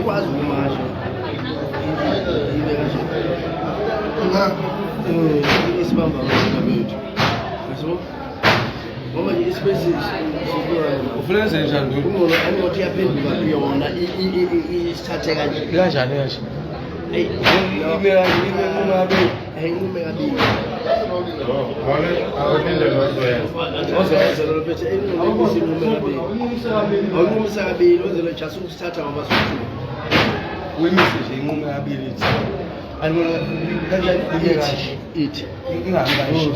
Quase uma imagem. Esse bambam, vamos o freezer já não. Como eu tinha pedido a piona e está chegando. Já. Ei,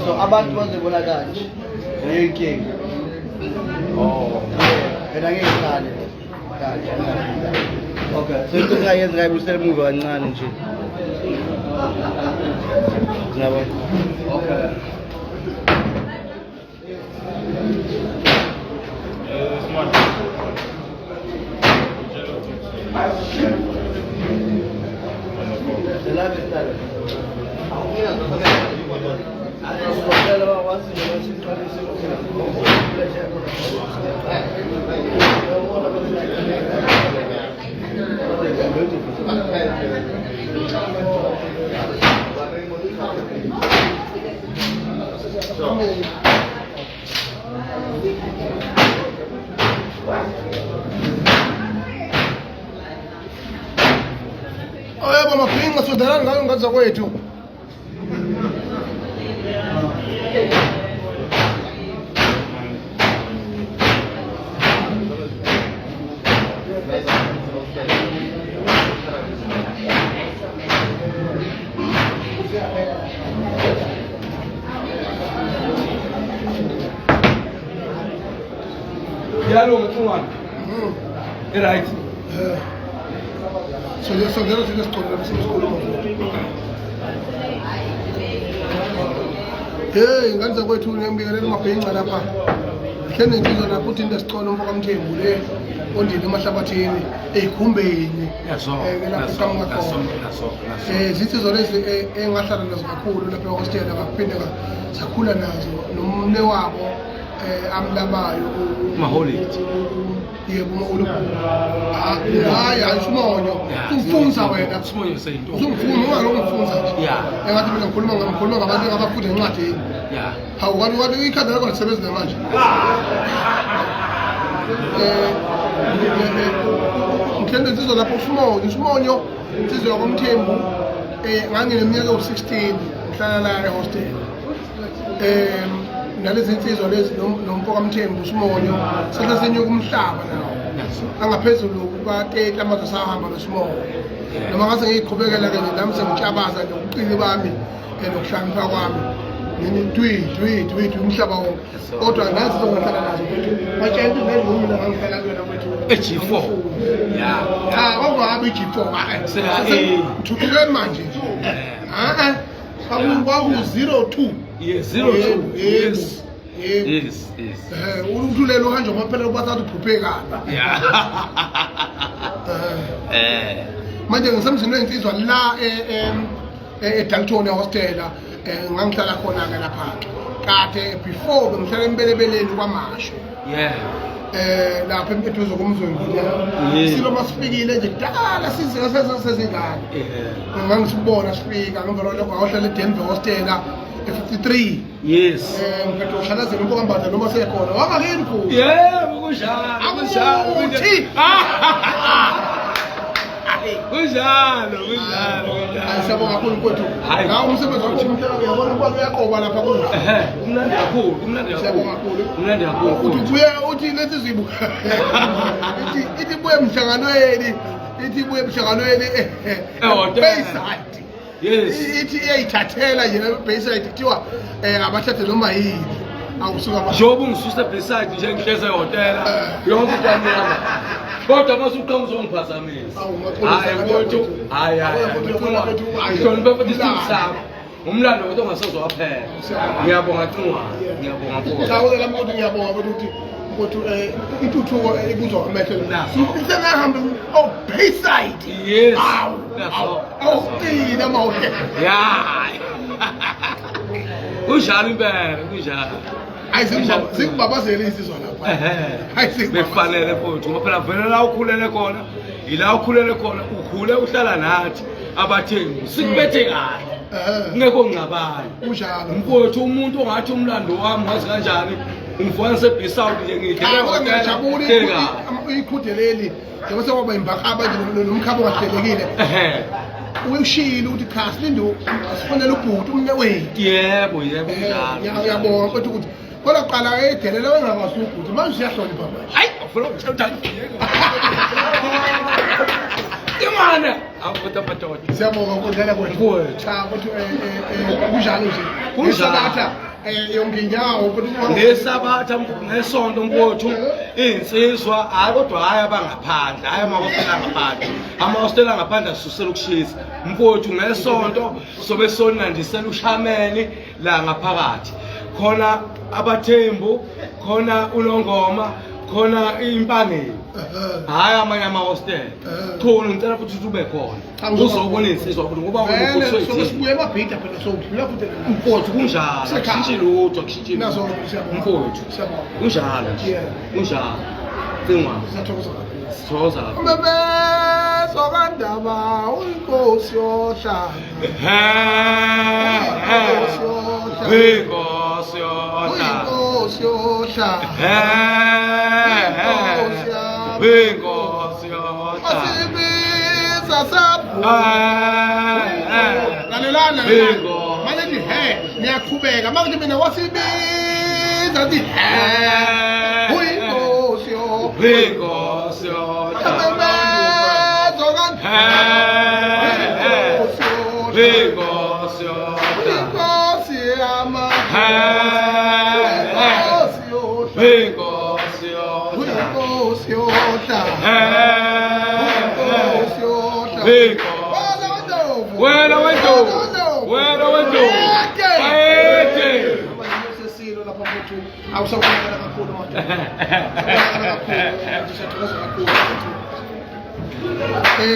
so abantu bazobona kanje ngeke ngeke okay so into ngayenza ngabe usemuva kancane nje ngiyabona okay smart Oyebo mapinga sodelana ngayo ngaza kwethu. Yalo ngithungana. Right. So ngero sinesicolo hey nganza kwethu ngiyambikelela mabhinqa lapha ihlene insizwa lapho uthi nesicolo mfoka Mthembu le ondini emahlabathini eyikhumbeni zinsizwa lezi engahlala nazo kakhulu lapha ehostel ngaphinde sakhula nazo nomne wabo amlabayo maholi yebo umulu hayi ayisumonyo umfunza wena simonyo seyinto uzungifuna ungalokufunda engathi mina ngikhuluma ngabantu abafunda encwadini hawu kanti ikhanda lakho lisebenza manje ngithende insizwa lapho usimonyo insizwa yakwamthembu ngangineminyaka ewu-16 ngihlala la ehostel nalezi insizwa lezi nomfoka Mthembu usimonyo sesesenyuka umhlaba nawo angaphezulu kuka-30 amazwe sahamba nosimonyo noma ngase ngiyiqhubekela-ke nje nami sengitshabaza nobuqili bami nokuhlakanipha kwami dwi umhlaba wonke kodwa ngazi zongahlala nazo kwethu batshela into vele ngomina ngangihlala kuyona kwethu G4 kwakungabi i-G4 thuthukeni manje kwaku-02 Yes, 02. Yes. Ululelo uhanje ngophela kubathathu uphupekana. Manje ngisemzini wensizwa la eDalton ehostel ngangihlala khona ke lapha. Kade before bengihlala embelebeleni kwaMasho. Lapha eduze komzweni. Silo masifikile nje kudala sezingane. Ngangisibona sifika ngemva lokho wahlala eDenver hostel 53. Yes. Ngiphethe uhlakazela umpokambatha noma sekhona. Wangakeni mkhulu? Yebo kunjalo. Kunjalo. Ayisabonga kakhulu mfowethu. Ngawo umsebenzi wakho umphela uyabona ukwazi uyaqoba lapha kulo. Kumnandi kakhulu. Siyabonga kakhulu. Kumnandi kakhulu. Uthi buye uthi lezi zibu. Ithi buye emhlanganweni. Bayside. Yes. Ithi iyayithathela nje Bayside kuthiwa abathathe noma yini. awusuka ba njengoba ungisuse beside nje ngihleze ehotela yonke into yami kodwa masuqonga uzongiphazamisa hayi mfowethu hayi ngihloniphe futhi isithunzi sakho umlando kodwa ungasezowaphela ngiyabonga ngiyabonga mfowethu chawo la muntu ngiyabonga ukuthi intuthuko ibuzwa amehlo sengahambe Bayside yes qina mawuke kunjalo impela kunjalo ayizingibabazele insizwa lapha befanele mfowethu ngoba phela vele la ukhulele khona ila ukhulele khona ukhule uhlala nathi abathengi sikubethe kahle ngekho ngcabayo kunjalo mfowethu umuntu ongathi umlando wami wazi kanjani ungifona seBayside nje ngijabule ikhudeleli njengoba sekwaba imbakaba nje nomkhabo ongahlelekile uyishilo ukuthi cha Slindo asifonele ubhuti umne wethu yebo njalo ngiyabonga mfowethu ukuthi kodwa qala edelela wengakwazi ubhuti manje uyahlonipha manje hayi ufuna ukuthatha imana awukuthi madoda siyabonga ukudlala kwethu cha ukuthi kunjalo nje kunjalo yonke inyawo ukuthi ngesabatha ngesonto mfowethu insizwa hayi kodwa hayi abangaphandle hayi amahostela ngaphandle amahostela ngaphandle asusela ukushisa mfowethu ngesonto sobe sonandisela ushameni la ngaphakathi khona abathembu khona unongoma khona impangeni hayi amanye amahostela khona ngicela futhi ube khona uzobona insizwa ukuthi ngoba sobe sibuye emabhida phela sodlula futhi mfowethu kunjalo akushintshi lutho akushintshi nazo mfowethu kunjalo kunjalo cingwa sithokoza bebe sokandaba uyinkosi yohlala uyinkosi yohlala uyinkosi yohlala uyinkosi yohlala asibiza sabhu lalelana manje nje niyaqhubeka manje mina wasibiza nje uyinkosi uyinkosi yohlala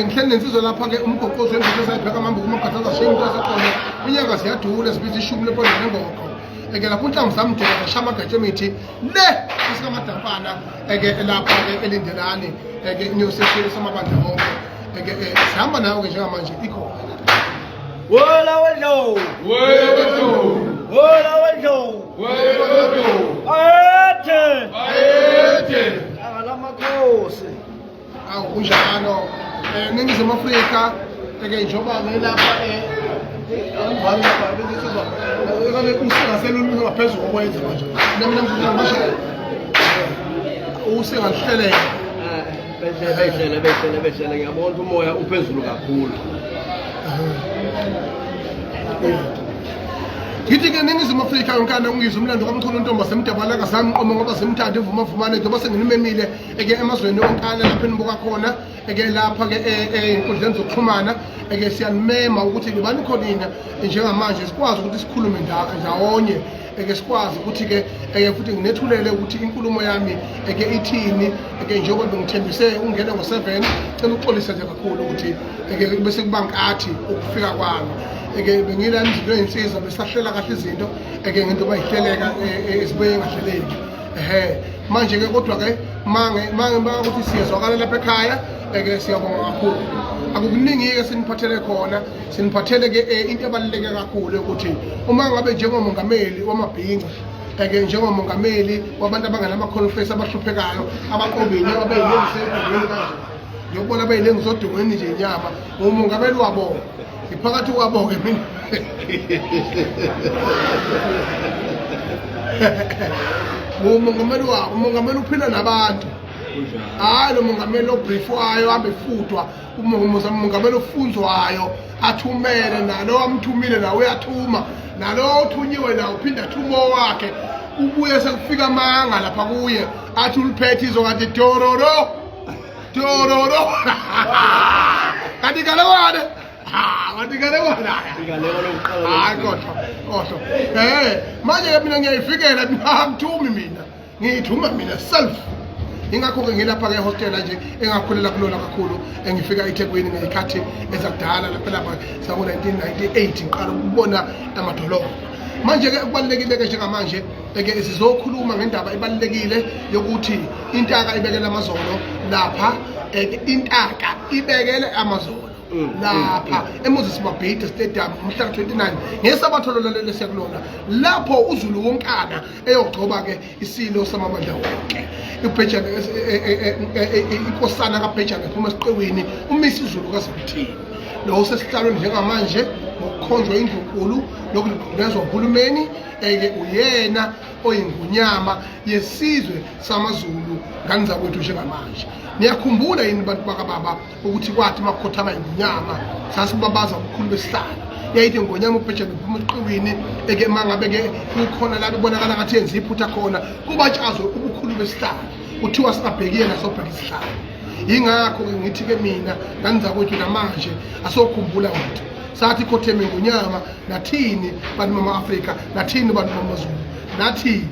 ngihleli nensizwa lapha-ke umgoqozi wemvelo esayibheka amambe kumabhathaza shengito asekhona inyanga ziyadula sibiza ishumi lepondeni nengoqo ke lapho unhlangu zamdela ngashaya amagatsha emithi le isikamadafana lapha-ke elindelani inyosesheli samabandla onke sihamba nawe-ke njengamanje ikhona wola wedlow ayethe akalamakhosi awu kunjalo Ningizimu Afrika njengoba ngelapha angivali lapha besizwa kane usingasela ulungu ngaphezulu kokwenza manje mina ngisho usingahleleka behlele ngiyabona umoya uphezulu kakhulu Ngithi-ke Ningizimu Afrika yonkana ungizwe umlando kaMchunu Ntomba semdabalaka samqoma ngoba semthanda ivuma njengoba senginimemile emazweni yonkana lapha enibuka khona lapha-ke ey'nkundleni zokuxhumana siyanimema ukuthi libani khonina njengamanje sikwazi ukuthi sikhulume ndawonye sikwazi ukuthi-ke futhi nginethulele ukuthi inkulumo yami ithini njengoba bengithembise ungena ngo-7 cela uxolise nje kakhulu ukuthi bese kuba nkathi ukufika kwami bengilani izinto ey'nsiza besahlela kahle izinto ngento bayihleleka esibuye ngahleleki manje-ke kodwa-ke mange ukuthi siyezwakala lapha ekhaya siyabonga kakhulu akukuningi-ke siniphathele khona siniphathele-ke into ebaluleke kakhulu ukuthi uma ngabe njengomongameli wamabhinca njengomongameli wabantu abangenamakhono-face abahluphekayo abaqobini abey'lengisedongweni kanje ngiyokubona abey'lengisodongweni nje inyama umongameli wabo phakathi kwabo-ke mina umongameli wabo umongameli uphila nabantu hayi lo mongameli obriefwayo ahambe efutwa umongameli ofunzwayo athumele nalo amthumile nawe uyathuma nalo othunyiwe nawe uphinda athuma wakhe ubuye sekufika amanga lapha kuye athi uliphethe izokade dororo kanti ngalewane kanti ngalewane hayi kodwa manje mina ngiyayifikela ngithumi mina ngiyithuma mina self ingakho-ke ngilapha-ke ehostela nje engakhulela kulona kakhulu engifika eThekwini ngeyikhathi ezakudala lapha saku-1998 ngiqala ukubona amadolobha. Manje-ke kubalulekile-ke njengamanje sizokhuluma ngendaba ebalulekile yokuthi intaka ibekele amazolo lapha intaka ibekele amazolo lapha eMoses Mabhida Stadium umhla ka-29 ngesabatho lolale siyakulona lapho uZulu wonkana eyogcoba-ke isilo samabandla wonke uBhejane inkosana kaBhejane ephuma esiqewini umisi uZulu kaZuluthini lo usesihlalweni njengamanje ngokukhonjwa indlunkulu lokuliqhubezwa uhulumeni uyena oyingunyama yesizwe samaZulu nganiza kwethu njengamanje. Niyakhumbula yini bantu bakababa ukuthi kwathi makukhothama inyama sasibabaza ubukhulu besihlalo yayithi ngonyama uBhejane ephuma esiqewini mangabe-ke kukhona la kubonakala ngathi yenza iphutha khona kubatshazwe ubukhulu besihlalo kuthiwa singabhekiye nasobheka isihlalo. Yingakho-ke ngithi-ke mina nganiza kwethu namanje asokhumbula wethu sathi khotheme ngonyama nathini bantu bama-Afrika nathini bantu bamaZulu nathi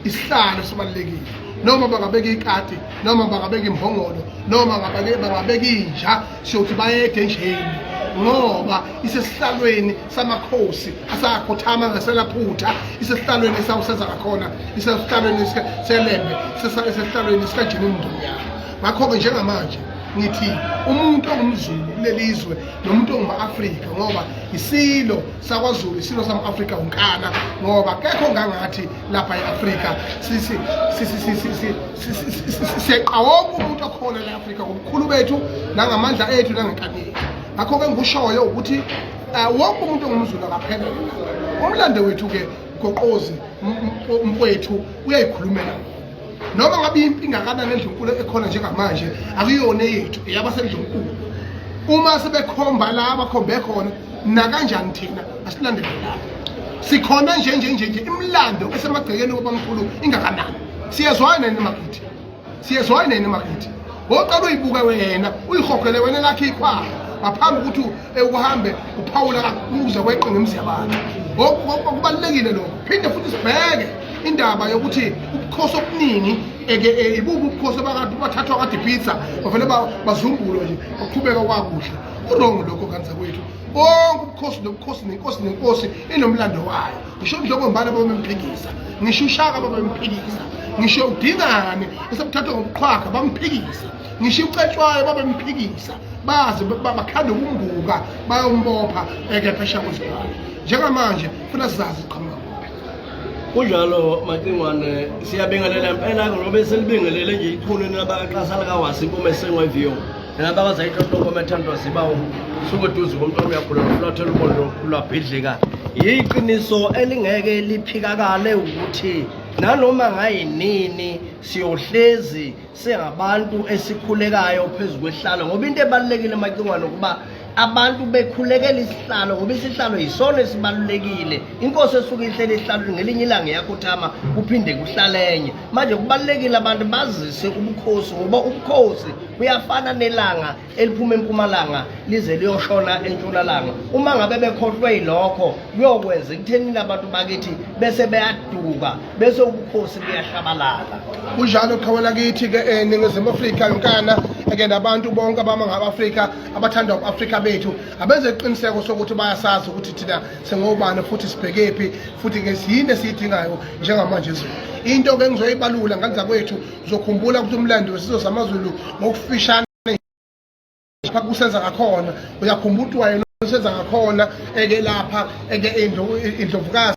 isihlalo sibalulekile noma bangabeka ikati noma bangabeka imbongolo noma bangabeka inja siyothi bayede njeni ngoba isesihlalweni samakhosi asakhothama ngeselaphutha isesihlalweni esawusenza ngakhona isesihlalweni selembe isesihlalweni sikajini Mndonyana. Ngakho-ke njengamanje ngithi umuntu ongumZulu kulelizwe nomuntu onguma-Afrika ngoba isilo sakwaZulu isilo sama-Afrika unkana ngoba kekho ngangathi lapha e-Afrika siyeqa wonke umuntu okhona le-Afrika ngobukhulu bethu nangamandla ethu nangenkani yethu. Ngakho-ke ngikushoyo ukuthi wonke umuntu ongumZulu akaphelele. Umlando wethu-ke Goqozi mfowethu uyayikhulumela noma ngabe impi ingakanani endlunkulu ekhona njengamanje akuyona yethu eyabasendlunkulu. Uma sebekhomba la abakhombe khona nakanjani thina asilandelelanga sikhona nje imlando esemagcekeni wobamkhulu ingakanani. Siyezwana nini makithi woqala uyibuka wena uyihogele wena lakhe ikhwala ngaphambi ukuthi ukuhambe uphawula kuze kweqe ngemziyabantu. Kubalulekile lokho. Phinde futhi sibheke indaba yokuthi ubukhosi obuningi ibubu ubukhosi bathathwa kade pizza bavele bazumbulwe nje baqhubeka kwakuhle urongo lokho kanza kwethu. Bonke ubukhosi nenkosi inomlando wayo. Ngisho uNdlobombane babemphikisa, ngisho uShaka babemphikisa, ngisho uDingane esebuthathwa ngobuqhwaga bamphikisa, ngisho uCetshwayo babemphikisa baze bakhanda ukumbuka bayombopha phesha kwezibalo. Njengamanje funa sizazi iqhamuka kunjalo Macingwane siyabingelela impela ngoba selibingelele nje ikhoneni labaqasala kaWasi impuma esengweviyo nabakaza iqoqo methandwa sibawo sukuduze komntwana uyakhula nofulathela umondo lwabhidlika. Yiqiniso elingeke liphikakale ukuthi nanoma ngayinini siyohlezi sengabantu esikhulekayo phezulu kwehlalo ngoba into ebalulekile Macingwane ukuba abantu bekhulekela isihlalo ngoba isihlalo yisona esibalulekile. Inkosi esuka ihlele isihlalweni ngelinye ilanga yakhothama kuphinde kuhlalenye. Manje kubalulekile abantu bazise ubukhosi ngoba ubukhosi buyafana nelanga eliphuma empumalanga lize liyoshona entshonalanga. Uma ngabe bekhohlwe yilokho kuyokwenza ekuthenini abantu bakithi bese beyaduka bese ubukhosi buyahlabalala. Kunjalo qhawela kithi-ke Ningizimu Afrika yonkana nabantu bonke abangaba-Afrika abathanda u-Afrika bethu abenze iqiniseko sokuthi bayasazi ukuthi thina sengobani futhi sibhekephi futhi-ke siyini esiyidingayo njengamanje ezweni. Into-ke engizoyibalula nganiza kwethu uzokhumbula ukuthi umlando wesizwe samaZulu ngokufishane kusenza ngakhona uyakhumbula ukuthi wayena usenza ngakhona lapha indlovukazi